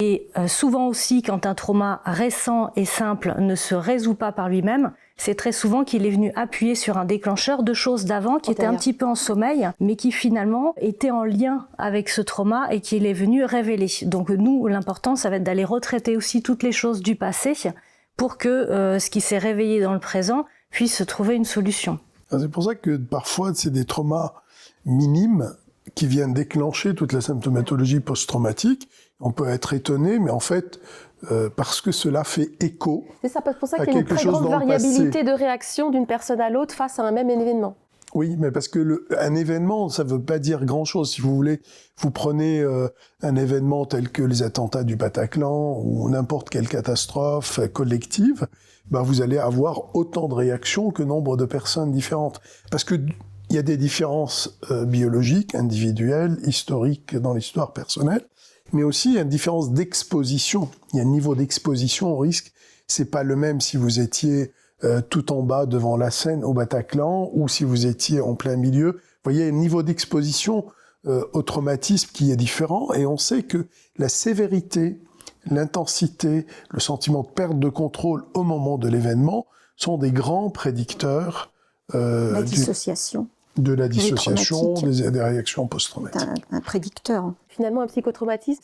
Et souvent aussi, quand un trauma récent et simple ne se résout pas par lui-même, c'est très souvent qu'il est venu appuyer sur un déclencheur de choses d'avant qui étaient un petit peu en sommeil, mais qui finalement étaient en lien avec ce trauma et qu'il est venu révéler. Donc nous, l'important, ça va être d'aller retraiter aussi toutes les choses du passé pour que ce qui s'est réveillé dans le présent puisse trouver une solution. C'est pour ça que parfois, c'est des traumas minimes qui viennent déclencher toute la symptomatologie post-traumatique. On peut être étonné, mais en fait, parce que cela fait écho. C'est ça, pour ça qu'il y a une très grande variabilité de réaction d'une personne à l'autre face à un même événement. Oui, mais parce que un événement, ça ne veut pas dire grand-chose. Si vous voulez, vous prenez un événement tel que les attentats du Bataclan ou n'importe quelle catastrophe collective, ben vous allez avoir autant de réactions que nombre de personnes différentes. Parce que il y a des différences biologiques, individuelles, historiques dans l'histoire personnelle, mais aussi il y a une différence d'exposition. Il y a un niveau d'exposition au risque. C'est pas le même si vous étiez tout en bas devant la Seine au Bataclan ou si vous étiez en plein milieu. Vous voyez, il y a un niveau d'exposition au traumatisme qui est différent, et on sait que la sévérité, l'intensité, le sentiment de perte de contrôle au moment de l'événement sont des grands prédicteurs la dissociation. De la dissociation, des réactions post-traumatiques. Un prédicteur. Finalement, un psychotraumatisme,